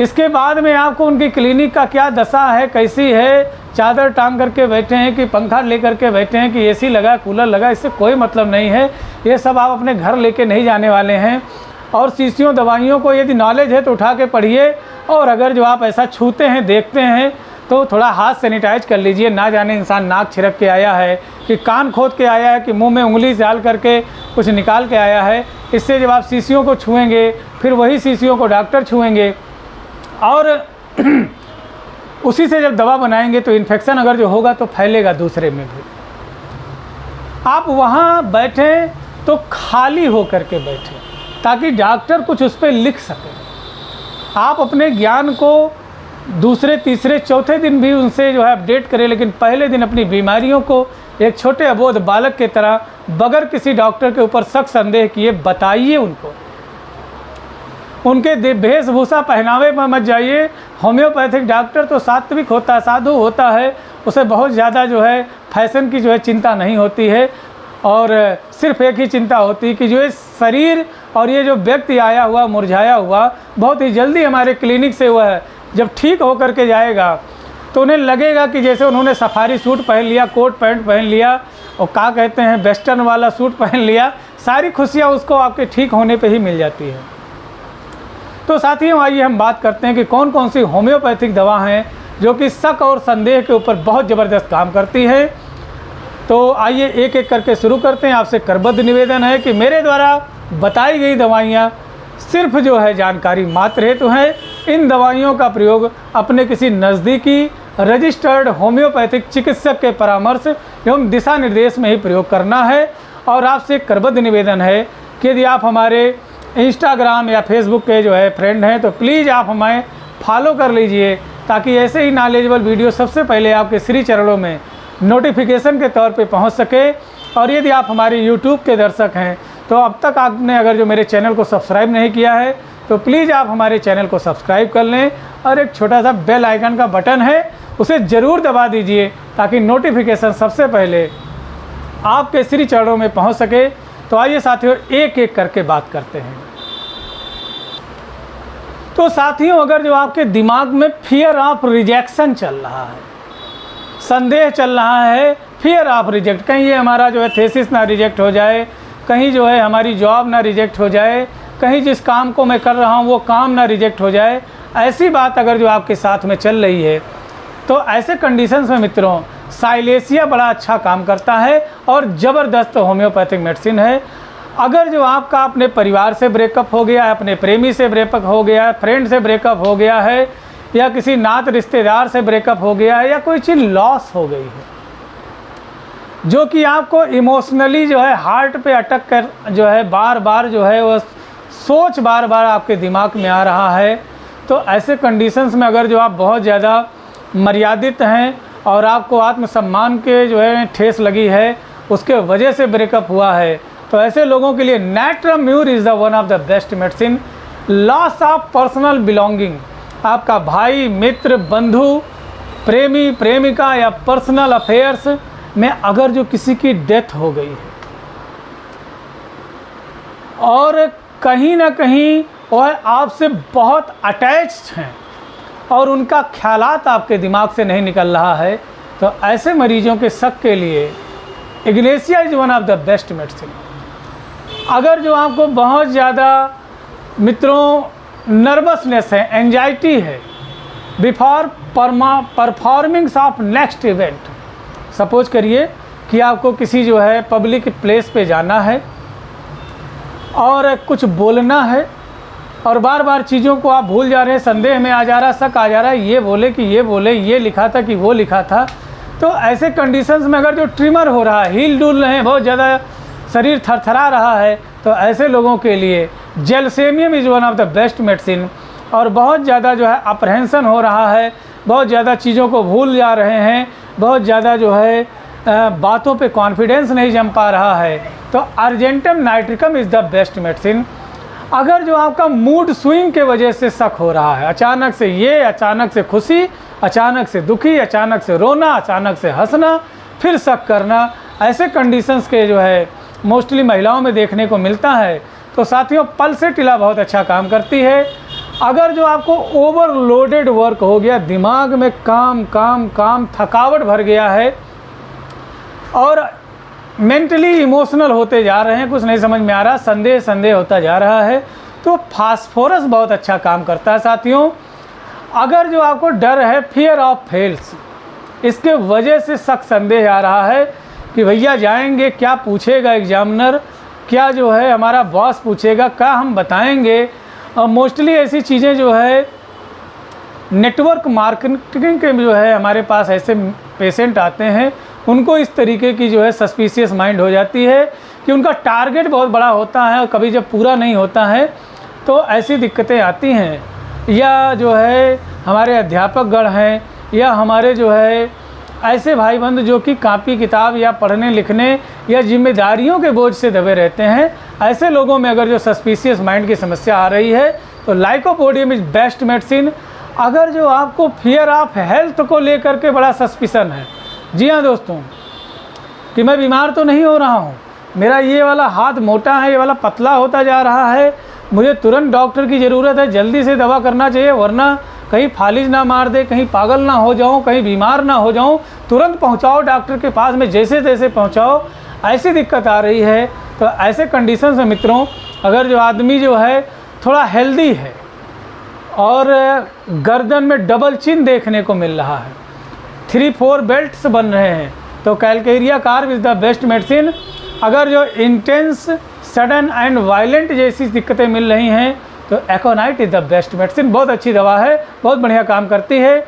इसके बाद में आपको उनकी क्लिनिक का क्या दशा है, कैसी है, चादर टांग करके बैठे हैं कि पंखा लेकर के बैठे हैं कि एसी लगा कूलर लगा, इससे कोई मतलब नहीं है। ये सब आप अपने घर लेके नहीं जाने वाले हैं। और शीशियों दवाइयों को यदि नॉलेज है तो उठा के पढ़िए, और अगर जो आप ऐसा छूते हैं देखते हैं तो थोड़ा हाथ सैनिटाइज कर लीजिए। ना जाने इंसान नाक छिड़क के आया है कि कान खोद के आया है कि मुंह में उंगली डाल करके कुछ निकाल के आया है। इससे जब आप शीशियों को छुएंगे, फिर वही शीशियों को डॉक्टर छुएंगे, और उसी से जब दवा बनाएंगे तो इन्फेक्शन अगर जो होगा तो फैलेगा दूसरे में भी। आप वहाँ बैठें तो खाली हो करके बैठें, ताकि डॉक्टर कुछ उस पर लिख सके। आप अपने ज्ञान को दूसरे तीसरे चौथे दिन भी उनसे जो है अपडेट करें, लेकिन पहले दिन अपनी बीमारियों को एक छोटे अबोध बालक की तरह बगैर किसी डॉक्टर के ऊपर शक संदेह किए बताइए उनको। उनके वेशभूषा पहनावे में मत जाइए। होम्योपैथिक डॉक्टर तो सात्विक होता है, साधु होता है, उसे बहुत ज़्यादा जो है फैशन की जो है चिंता नहीं होती है, और सिर्फ एक ही चिंता होती है कि जो है शरीर और ये जो व्यक्ति आया हुआ मुरझाया हुआ बहुत ही जल्दी हमारे क्लिनिक से वह जब ठीक होकर के जाएगा, तो तो उन्हें लगेगा कि जैसे उन्होंने सफारी सूट पहन लिया, कोट पैंट पहन लिया और क्या कहते हैं वेस्टर्न वाला सूट पहन लिया, सारी खुशियाँ उसको आपके ठीक होने पे ही मिल जाती है। तो साथियों आइए हम बात करते हैं कि कौन कौन सी होम्योपैथिक दवा हैं जो कि शक और संदेह के ऊपर बहुत ज़बरदस्त काम करती है। तो आइए एक एक करके शुरू करते हैं। आपसे करबद्ध निवेदन है कि मेरे द्वारा बताई गई दवाइयाँ सिर्फ जो है जानकारी मात्र हेतु हैं। इन दवाइयों का प्रयोग अपने किसी नज़दीकी रजिस्टर्ड होम्योपैथिक चिकित्सक के परामर्श एवं दिशा निर्देश में ही प्रयोग करना है। और आपसे एक करबद्ध निवेदन है कि यदि आप हमारे इंस्टाग्राम या फेसबुक के जो है फ्रेंड हैं तो प्लीज़ आप हमें फॉलो कर लीजिए, ताकि ऐसे ही नॉलेजेबल वीडियो सबसे पहले आपके श्री चरणों में नोटिफिकेशन के तौर पे पहुंच सके। और यदि आप हमारे यूट्यूब के दर्शक हैं तो अब तक आपने अगर जो मेरे चैनल को सब्सक्राइब नहीं किया है तो प्लीज़ आप हमारे चैनल को सब्सक्राइब कर लें और एक छोटा सा बेल आइकन का बटन है उसे ज़रूर दबा दीजिए, ताकि नोटिफिकेशन सबसे पहले आपके श्री चरणों में पहुंच सके। तो आइए साथियों एक एक करके बात करते हैं। तो साथियों अगर जो आपके दिमाग में फियर ऑफ रिजेक्शन चल रहा है, संदेह चल रहा है, फियर ऑफ रिजेक्ट, कहीं ये हमारा जो है थेसिस ना रिजेक्ट हो जाए, कहीं जो है हमारी जॉब ना रिजेक्ट हो जाए, कहीं जिस काम को मैं कर रहा हूँ वो काम ना रिजेक्ट हो जाए, ऐसी बात अगर जो आपके साथ में चल रही है तो ऐसे कंडीशंस में मित्रों साइलेशिया बड़ा अच्छा काम करता है और ज़बरदस्त होम्योपैथिक मेडिसिन है। अगर जो आपका अपने परिवार से ब्रेकअप हो गया है, अपने प्रेमी से ब्रेकअप हो गया है, फ्रेंड से ब्रेकअप हो गया है, या किसी नात रिश्तेदार से ब्रेकअप हो गया है, या कोई चीज़ लॉस हो गई है जो कि आपको इमोशनली जो है हार्ट पे अटक कर जो है बार बार जो है वो सोच बार बार आपके दिमाग में आ रहा है, तो ऐसे कंडीशंस में अगर जो आप बहुत ज़्यादा मर्यादित हैं और आपको आत्मसम्मान के जो है ठेस लगी है, उसके वजह से ब्रेकअप हुआ है, तो ऐसे लोगों के लिए natrum mur is the one of the best medicine. Loss of personal belonging, आपका भाई, मित्र, बंधु, प्रेमी, प्रेमिका या पर्सनल अफेयर्स में अगर जो किसी की डेथ हो गई है और कहीं ना कहीं वह आपसे बहुत अटैच्ड हैं और उनका ख्यालात आपके दिमाग से नहीं निकल रहा है, तो ऐसे मरीजों के शक के लिए Ignatia is one of the best medicine. अगर जो आपको बहुत ज़्यादा मित्रों नर्वसनेस है, एंजाइटी है before performings of next event, suppose करिए कि आपको किसी जो है पब्लिक प्लेस पे जाना है और कुछ बोलना है और बार बार चीज़ों को आप भूल जा रहे हैं, संदेह में आ जा रहा है, शक आ जा रहा है, ये बोले कि ये बोले, ये लिखा था कि वो लिखा था, तो ऐसे कंडीशंस में अगर जो ट्रिमर हो रहा है, हिल डुल रहे हैं, बहुत ज़्यादा शरीर थरथरा रहा है, तो ऐसे लोगों के लिए gelsemium is one of the best medicine. और बहुत ज़्यादा जो है अप्रहेंसन हो रहा है, बहुत ज़्यादा चीज़ों को भूल जा रहे हैं, बहुत ज़्यादा जो है बातों पे कॉन्फिडेंस नहीं जम पा रहा है, तो argentum nitricum is the best medicine. अगर जो आपका मूड स्विंग के वजह से शक हो रहा है, अचानक से ये, अचानक से खुशी, अचानक से दुखी, अचानक से रोना, अचानक से हंसना, फिर शक करना, ऐसे कंडीशंस के जो है मोस्टली महिलाओं में देखने को मिलता है, तो साथियों पल्सेटिला बहुत अच्छा काम करती है। अगर जो आपको ओवरलोडेड वर्क हो गया, दिमाग में काम काम काम, थकावट भर गया है और मेंटली इमोशनल होते जा रहे हैं, कुछ नहीं समझ में आ रहा, संदेह संदेह होता जा रहा है, तो फास्फोरस बहुत अच्छा काम करता है साथियों। अगर जो आपको डर है, फियर ऑफ फेल्स, इसके वजह से शक संदेह आ रहा है कि भैया जाएंगे, क्या पूछेगा एग्जामिनर, क्या जो है हमारा बॉस पूछेगा, क्या हम बताएंगे, और मोस्टली ऐसी चीज़ें जो है नेटवर्क मार्केटिंग के जो है हमारे पास ऐसे पेशेंट आते हैं, उनको इस तरीके की जो है सस्पिशियस माइंड हो जाती है कि उनका टारगेट बहुत बड़ा होता है और कभी जब पूरा नहीं होता है तो ऐसी दिक्कतें आती हैं। या जो है हमारे अध्यापकगण हैं या हमारे जो है ऐसे भाई बंधु जो कि कापी किताब या पढ़ने लिखने या जिम्मेदारियों के बोझ से दबे रहते हैं, ऐसे लोगों में अगर जो सस्पिशियस माइंड की समस्या आ रही है तो लाइकोपोडियम इज़ बेस्ट मेडिसिन। अगर जो आपको फियर ऑफ हेल्थ को लेकर के बड़ा सस्पिशन है, जी हाँ दोस्तों, कि मैं बीमार तो नहीं हो रहा हूँ, मेरा ये वाला हाथ मोटा है, ये वाला पतला होता जा रहा है, मुझे तुरंत डॉक्टर की ज़रूरत है, जल्दी से दवा करना चाहिए वरना कहीं फालिज ना मार दे, कहीं पागल ना हो जाऊं, कहीं बीमार ना हो जाऊं, तुरंत पहुंचाओ डॉक्टर के पास में, जैसे तैसे पहुंचाओ। ऐसी दिक्कत आ रही है। तो ऐसे कंडीशन में मित्रों, अगर जो आदमी जो है थोड़ा हेल्दी है और गर्दन में डबल चिन देखने को मिल रहा है, 3-4 बेल्ट्स बन रहे हैं, तो Calcarea carb is the best medicine. अगर जो इंटेंस, सडन एंड वायलेंट जैसी दिक्कतें मिल रही हैं तो एकोनाइट इज़ द बेस्ट मेडिसिन। बहुत अच्छी दवा है, बहुत बढ़िया काम करती है।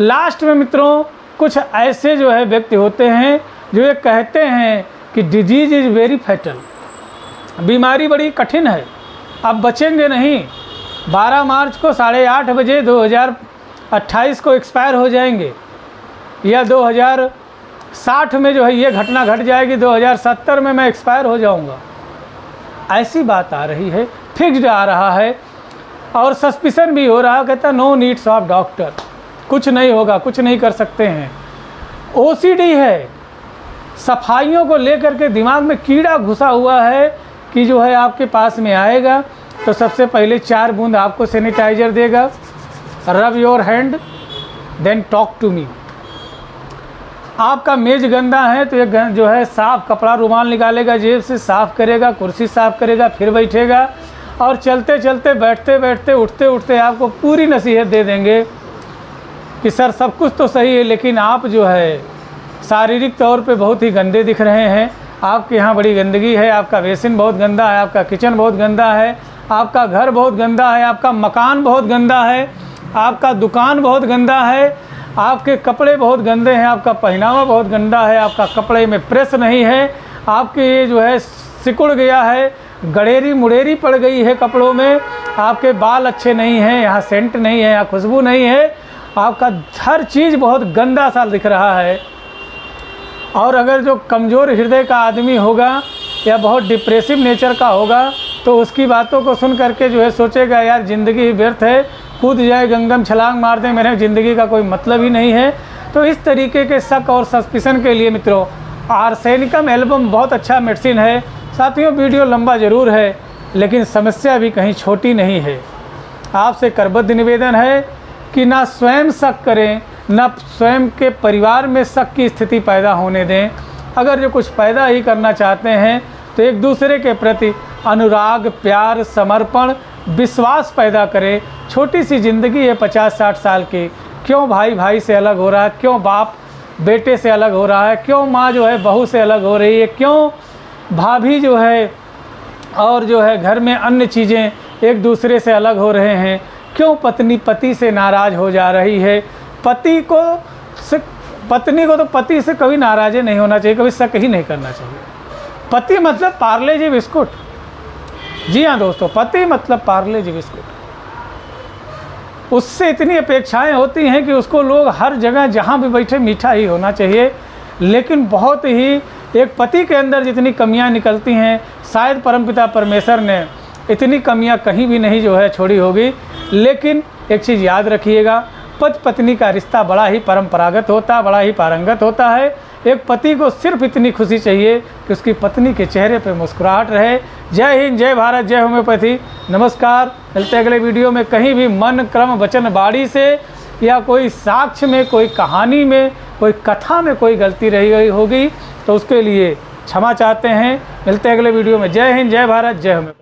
लास्ट में मित्रों, कुछ ऐसे जो है व्यक्ति होते हैं जो ये कहते हैं कि डिजीज़ इज़ वेरी फैटल, बीमारी बड़ी कठिन है, अब बचेंगे नहीं, 12 मार्च को 8:30 बजे 2028 को एक्सपायर हो जाएंगे, या 2060 में जो है ये घटना घट जाएगी, 2070 में मैं एक्सपायर हो जाऊंगा। ऐसी बात आ रही है, फिक्स्ड आ रहा है, और सस्पिशन भी हो रहा है। कहता नो नीड्स ऑफ डॉक्टर, कुछ नहीं होगा, कुछ नहीं कर सकते हैं। ओसीडी है, सफाइयों को लेकर के दिमाग में कीड़ा घुसा हुआ है कि जो है आपके पास में आएगा तो सबसे पहले 4 बूंद आपको सैनिटाइजर देगा, rub your hand then talk to me. आपका मेज गंदा है तो ये जो है साफ कपड़ा रुमाल निकालेगा, जेब से साफ़ करेगा, कुर्सी साफ़ करेगा, फिर बैठेगा, और चलते चलते, बैठते बैठते, उठते उठते आपको पूरी नसीहत दे देंगे कि सर सब कुछ तो सही है, लेकिन आप जो है शारीरिक तौर पे बहुत ही गंदे दिख रहे हैं, आपके यहाँ बड़ी गंदगी है, आपका बेसिन बहुत गंदा है, आपका किचन बहुत गंदा है, आपका घर बहुत गंदा है, आपका मकान बहुत गंदा है, आपका दुकान बहुत गंदा है, आपके कपड़े बहुत गंदे हैं, आपका पहनावा बहुत गंदा है, आपका कपड़े में प्रेस नहीं है, आपके ये जो है सिकुड़ गया है, गड़ेरी मुड़ेरी पड़ गई है कपड़ों में, आपके बाल अच्छे नहीं हैं, यहाँ सेंट नहीं है, यहाँ खुशबू नहीं है, आपका हर चीज़ बहुत गंदा सा दिख रहा है। और अगर जो कमज़ोर हृदय का आदमी होगा या बहुत डिप्रेसिव नेचर का होगा तो उसकी बातों को सुन करके जो है सोचेगा यार ज़िंदगी व्यर्थ है, कूद जाए गंगम छलांग मार दे, मेरे ज़िंदगी का कोई मतलब ही नहीं है। तो इस तरीके के शक और सस्पिशन के लिए मित्रों आर्सेनिकम एल्बम बहुत अच्छा मेडिसिन है। साथियों, वीडियो लंबा ज़रूर है लेकिन समस्या भी कहीं छोटी नहीं है। आपसे करबद्ध निवेदन है कि ना स्वयं शक करें, न स्वयं के परिवार में शक की स्थिति पैदा होने दें। अगर जो कुछ पैदा ही करना चाहते हैं तो एक दूसरे के प्रति अनुराग, प्यार, समर्पण, विश्वास पैदा करें। छोटी सी ज़िंदगी है 50-60 साल की, क्यों भाई भाई से अलग हो रहा है, क्यों बाप बेटे से अलग हो रहा है, क्यों माँ जो है बहू से अलग हो रही है, क्यों भाभी जो है और जो है घर में अन्य चीज़ें एक दूसरे से अलग हो रहे हैं, क्यों पत्नी पति से नाराज़ हो जा रही है। पत्नी को तो पति से कभी नाराज़ नहीं होना चाहिए, कभी शक ही नहीं करना चाहिए। पति मतलब पार्ले जी बिस्कुट, जी हाँ दोस्तों, पति मतलब पार्ले जी बिस्कुट। उससे इतनी अपेक्षाएं होती हैं कि उसको लोग हर जगह जहाँ भी बैठे मीठा ही होना चाहिए, लेकिन बहुत ही एक पति के अंदर जितनी कमियां निकलती हैं शायद परमपिता परमेश्वर ने इतनी कमियां कहीं भी नहीं जो है छोड़ी होगी। लेकिन एक चीज़ याद रखिएगा, पति पत्नी का रिश्ता बड़ा ही परंपरागत होता है, बड़ा ही पारंगत होता है। एक पति को सिर्फ इतनी खुशी चाहिए कि उसकी पत्नी के चेहरे पे मुस्कुराहट रहे। जय हिंद, जय भारत, जय होम्योपैथी। नमस्कार, मिलते हैं अगले वीडियो में। कहीं भी मन, क्रम, वचन, वाणी से या कोई साक्ष्य में, कोई कहानी में, कोई कथा में कोई गलती रही होगी तो उसके लिए क्षमा चाहते हैं। मिलते हैं अगले वीडियो में। जय हिंद, जय भारत, जय होम्योपैथी।